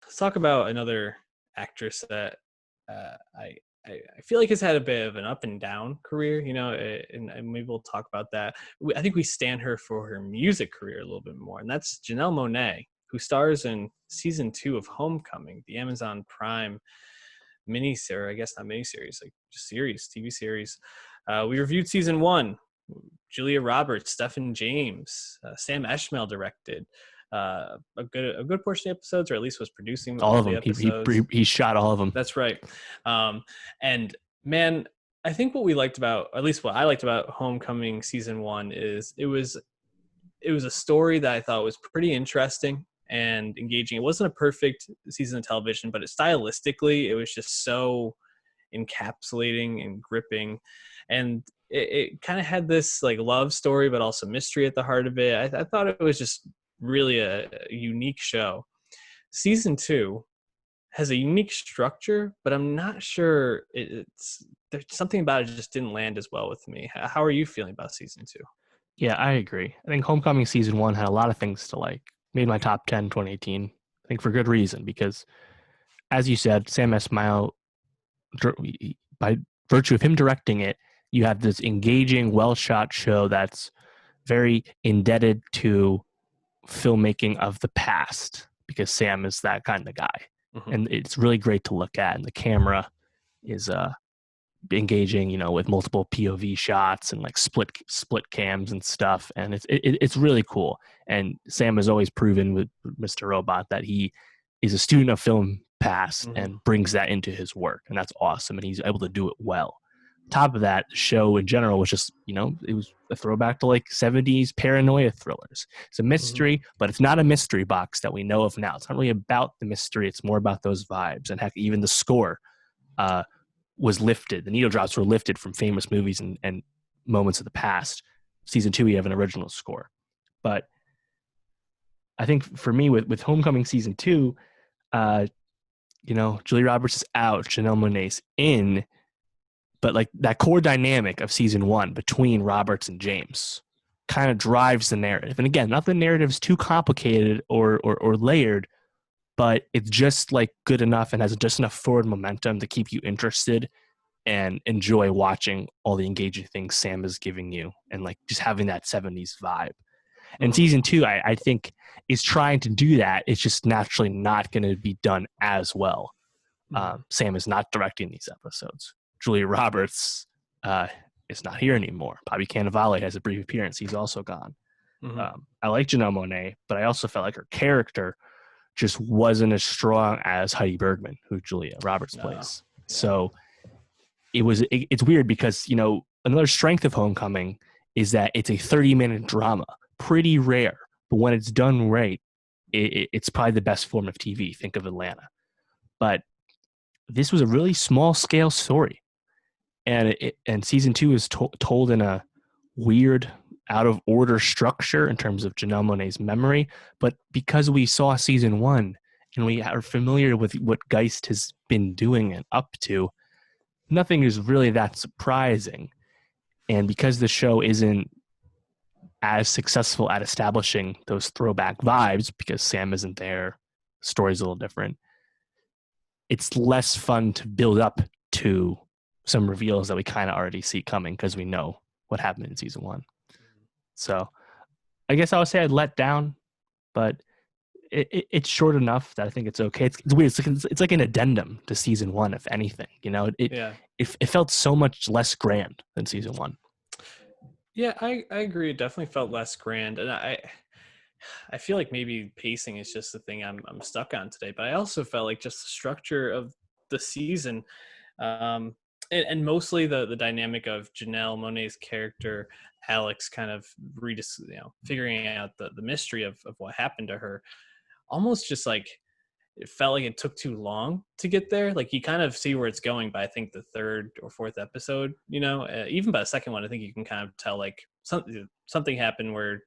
Let's talk about another actress that I feel like has had a bit of an up and down career, and maybe we'll talk about that. I think we stand her for her music career a little bit more, and that's Janelle Monáe, who stars in season 2 of Homecoming, the Amazon Prime miniseries. I guess not miniseries, like just series, TV series. We reviewed season 1. Julia Roberts, Stephen James, Sam Esmail directed a good portion of the episodes, or at least was producing All all of the them. episodes. He shot all of them. That's right. And man, I think what we liked about, at least what I liked about Homecoming season 1, is it was a story that I thought was pretty interesting and engaging. It wasn't a perfect season of television, but stylistically, it was just so encapsulating and gripping. And it kind of had this like love story, but also mystery at the heart of it. I thought it was just really a unique show. Season 2 has a unique structure, but I'm not sure it's there's something about it just didn't land as well with me. How are you feeling about season 2? Yeah, I agree. I think Homecoming season 1 had a lot of things to like. Made my top 10 2018. I think for good reason because, as you said, Sam Esmail, by virtue of him directing it, you have this engaging, well-shot show that's very indebted to filmmaking of the past because Sam is that kind of guy. Mm-hmm. And it's really great to look at. And the camera is engaging, with multiple POV shots and like split cams and stuff. And it's really cool. And Sam has always proven with Mr. Robot that he is a student of film past and brings that into his work. And that's awesome. And he's able to do it well. Top of that, the show in general was just, it was a throwback to like 70s paranoia thrillers. It's a mystery, but it's not a mystery box that we know of now. It's not really about the mystery. It's more about those vibes. And heck, even the score was lifted. The needle drops were lifted from famous movies and moments of the past. Season 2, we have an original score. But I think for me with Homecoming season 2, Julia Roberts is out, Janelle Monáe's in, but like that core dynamic of season 1 between Roberts and James kind of drives the narrative. And again, not the narrative's too complicated or layered, but it's just like good enough and has just enough forward momentum to keep you interested and enjoy watching all the engaging things Sam is giving you and like just having that 70s vibe. And season 2, I think, is trying to do that. It's just naturally not going to be done as well. Sam is not directing these episodes. Julia Roberts is not here anymore. Bobby Cannavale has a brief appearance. He's also gone. I like Janelle Monáe, but I also felt like her character just wasn't as strong as Heidi Bergman, who Julia Roberts plays. Yeah. So it's weird because, another strength of Homecoming is that it's a 30-minute drama. Pretty rare, but when it's done right, it's probably the best form of TV. Think of Atlanta. But this was a really small-scale story. And season 2 is told in a weird, out-of-order structure in terms of Janelle Monáe's memory. But because we saw season 1 and we are familiar with what Geist has been doing and up to, nothing is really that surprising. And because the show isn't as successful at establishing those throwback vibes, because Sam isn't there, the story's a little different, it's less fun to build up to some reveals that we kind of already see coming because we know what happened in season 1. So I guess I would say I'd let down, but it's short enough that I think it's okay. It's weird. It's like an addendum to season 1, if anything. It felt so much less grand than season 1. Yeah, I agree. It definitely felt less grand, and I feel like maybe pacing is just the thing I'm stuck on today. But I also felt like just the structure of the season, and mostly the dynamic of Janelle Monáe's character, Alex, kind of figuring out the mystery of what happened to her. Almost just like it felt like it took too long to get there. Like you kind of see where it's going by I think the 3rd or 4th episode. Even by the 2nd one, I think you can kind of tell like something happened where,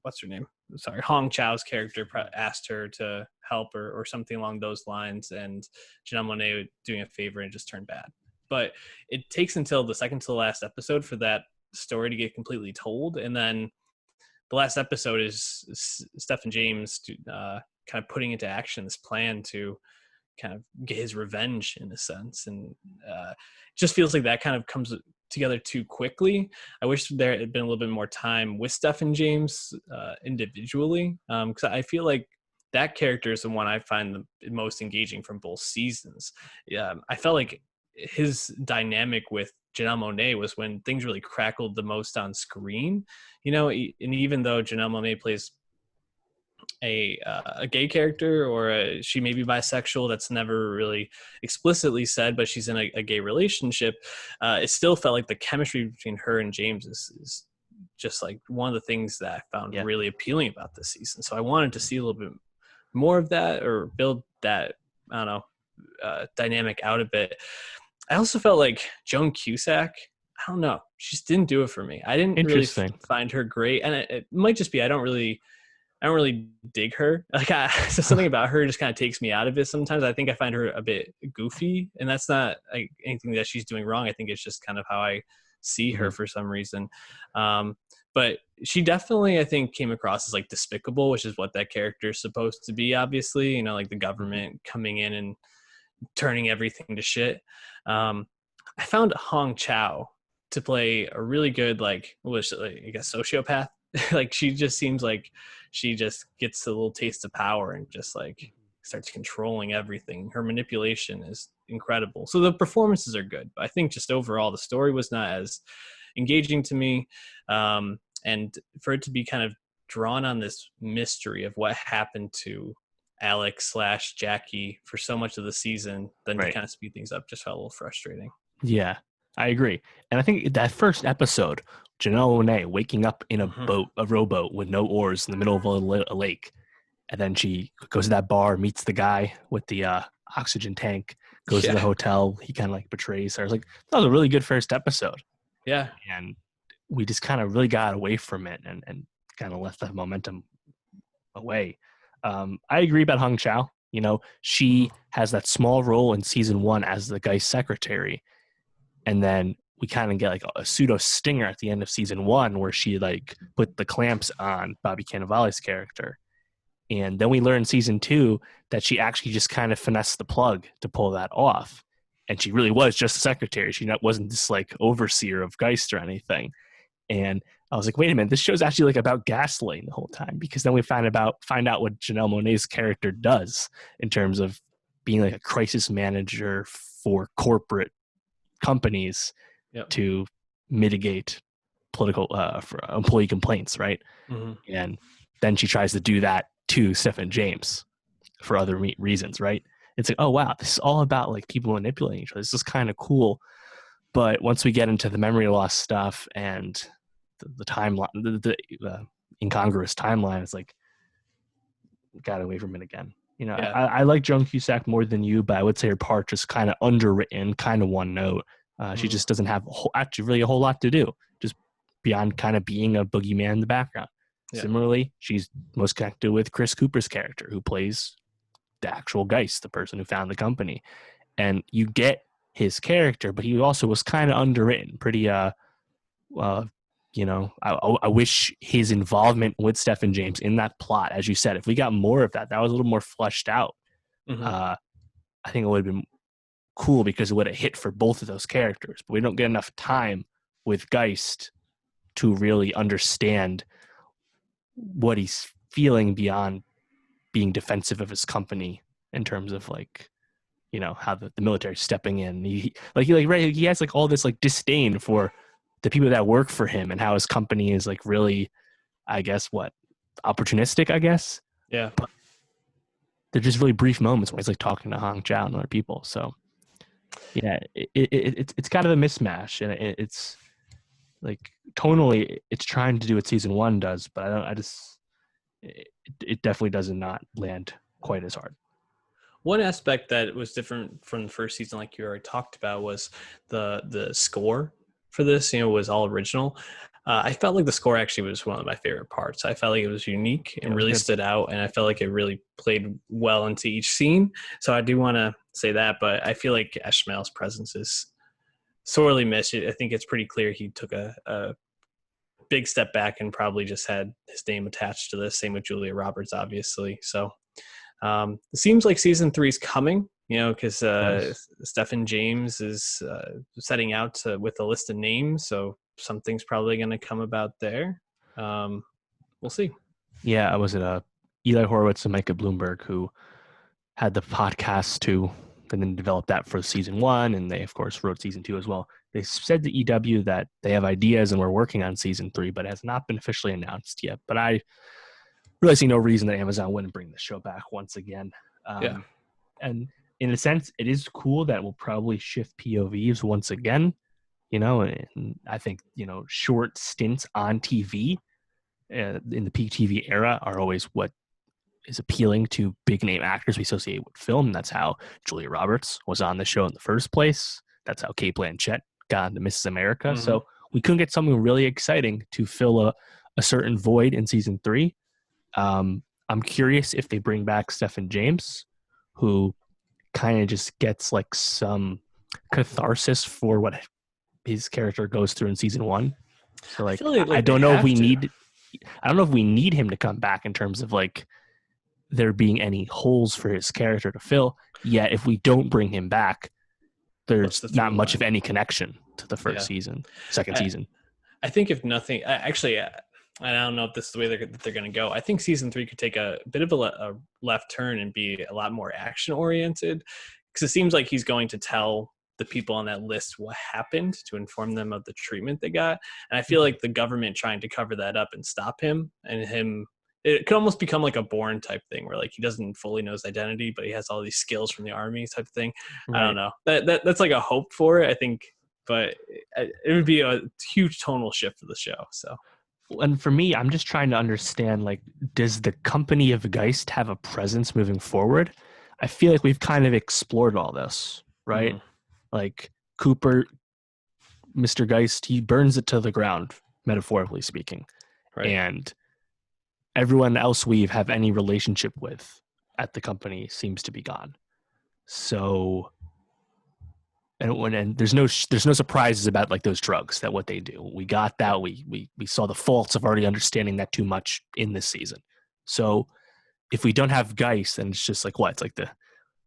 what's her name? Sorry, Hong Chau's character asked her to help or something along those lines, and Janelle Monáe doing a favor and just turned bad. But it takes until the 2nd to the last episode for that story to get completely told, and then the last episode is Stephen James kind of putting into action this plan to kind of get his revenge in a sense. And it just feels like that kind of comes together too quickly. I wish there had been a little bit more time with Steph and James individually, because I feel like that character is the one I find the most engaging from both seasons. I felt like his dynamic with Janelle Monáe was when things really crackled the most on screen, and even though Janelle Monáe plays a gay character, or she may be bisexual, that's never really explicitly said, but she's in a gay relationship, it still felt like the chemistry between her and James is just like one of the things that I found Yeah. really appealing about this season. So I wanted to see a little bit more of that, or build that, I don't know, dynamic out a bit. I also felt like Joan Cusack, I don't know, she just didn't do it for me. I didn't really Interesting. find her great, and it might just be I don't really dig her. Like, so something about her just kind of takes me out of it sometimes. I think I find her a bit goofy, and that's not like anything that she's doing wrong. I think it's just kind of how I see her Mhm. for some reason. But she definitely, I think, came across as like despicable, which is what that character is supposed to be. Obviously, like the Mhm. government coming in and turning everything to shit. Um, I found Hong Chow to play a really good, like, I guess, sociopath. Like, she just seems like she just gets a little taste of power and just like starts controlling everything. Her manipulation is incredible. So the performances are good, but I think just overall the story was not as engaging to me. And for it to be kind of drawn on this mystery of what happened to Alex / Jackie for so much of the season, then to Right. kind of speed things up just felt a little frustrating. Yeah, I agree. And I think that first episode, Janelle Monáe waking up in a Mm-hmm. boat, a rowboat with no oars in the middle of a lake. And then she goes to that bar, meets the guy with the oxygen tank, goes to the Yeah. hotel. He kind of like betrays her. I was like, that was a really good first episode. Yeah. And we just kind of really got away from it and kind of left the momentum away. I agree about Hung Chao. She Mm-hmm. has that small role in season one as the guy's secretary. And then we kind of get like a pseudo stinger at the end of season one where she like put the clamps on Bobby Cannavale's character. And then we learn in season two that she actually just kind of finessed the plug to pull that off. And she really was just a secretary. She wasn't this like overseer of Geist or anything. And I was like, wait a minute, this show's actually like about gaslighting the whole time, because then we find out what Janelle Monáe's character does in terms of being like a crisis manager for corporate companies Yep. to mitigate political for employee complaints, right? Mm-hmm. And then she tries to do that to Stephen James for other reasons, right? It's like, oh wow, this is all about like people manipulating each other. This is kind of cool. But once we get into the memory loss stuff and the timeline, the incongruous timeline, it's like got away from it again. Yeah. I like Joan Cusack more than you, but I would say her part just kind of underwritten, kind of one note. She Mm-hmm. just doesn't have actually really a whole lot to do, just beyond kind of being a boogeyman in the background. Yeah. Similarly, she's most connected with Chris Cooper's character, who plays the actual Geist, the person who found the company. And you get his character, but he also was kind of underwritten, pretty uh, I wish his involvement with Stephen James in that plot, as you said, if we got more of that, that was a little more fleshed out. Mm-hmm. Uh, I think it would have been cool because it would have hit for both of those characters. But we don't get enough time with Geist to really understand what he's feeling beyond being defensive of his company in terms of like how the military stepping in. He has like all this like disdain for the people that work for him and how his company is like really, I guess, what, opportunistic, I guess. Yeah. But they're just really brief moments when he's like talking to Hong Chow and other people. So yeah, it's kind of a mismatch, and it's like tonally it's trying to do what season one does, but it definitely does not land quite as hard. One aspect that was different from the first season, like you already talked about, was the score for this. Was all original. I felt like the score actually was one of my favorite parts. I felt like it was unique Yeah, and it was really good. stood out, and I felt like it really played well into each scene. So I do want to say that, but I feel like Ishmael's presence is sorely missed. I think it's pretty clear he took a big step back and probably just had his name attached to this. Same with Julia Roberts, obviously. So It seems like season 3 is coming, because Does. Stephen James is setting out with a list of names, so something's probably going to come about there. We'll see. Yeah, was it Eli Horowitz and Micah Bloomberg who had the podcast too, and then developed that for season 1, and they of course wrote season 2 as well. They said to EW that they have ideas and we're working on season 3, but it has not been officially announced yet. But I really see no reason that Amazon wouldn't bring the show back once again. Yeah. And in a sense, it is cool that we'll probably shift POVs once again. And I think short stints on TV in the peak TV era are always what is appealing to big name actors we associate with film. That's how Julia Roberts was on the show in the first place. That's how Kate Blanchett got into Mrs. America. Mm-hmm. So we couldn't get something really exciting to fill a certain void in season 3. I'm curious if they bring back Stephen James, who kind of just gets like some catharsis for what his character goes through in season 1. So I feel like I they don't know if have we to. need. I don't know if we need him to come back in terms of like there being any holes for his character to fill. Yet if we don't bring him back, What's there's the not through much line? of any connection to the first season, second season. I think if nothing, actually, I don't know if this is the way they're going to go. I think season 3 could take a bit of a left turn and be a lot more action oriented, because it seems like he's going to tell the people on that list what happened to inform them of the treatment they got. And I feel like the government trying to cover that up and stop him, it could almost become like a Bourne type thing where like he doesn't fully know his identity, but he has all these skills from the army type of thing. Right. I don't know. That's like a hope for it, I think, but it would be a huge tonal shift for the show. So, and for me, I'm just trying to understand, like, does the company of Geist have a presence moving forward? I feel like we've kind of explored all this, right? Like Cooper, Mr. Geist, he burns it to the ground, metaphorically speaking. right. And everyone else we have any relationship with at the company seems to be gone. So, and there's no surprises about like those drugs, that what they do. We got that. We saw the faults of already understanding that too much in this season. So if we don't have Geist, then it's just like what? It's like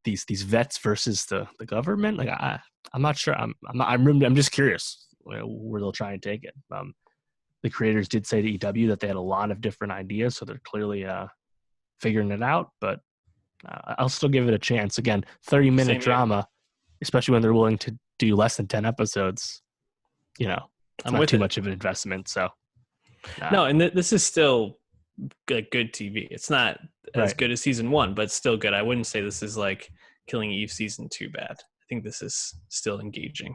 these vets versus the government. Like I'm not sure. I'm just curious where they'll try and take it. The creators did say to EW that they had a lot of different ideas, so they're clearly figuring it out. But I'll still give it a chance. Again, 30-minute drama, especially when they're willing to do less than 10 episodes. It's not too much of an investment. So no, and this is still good TV. It's not as good as season 1, but it's still good. I wouldn't say this is like Killing Eve season 2 bad. I think this is still engaging.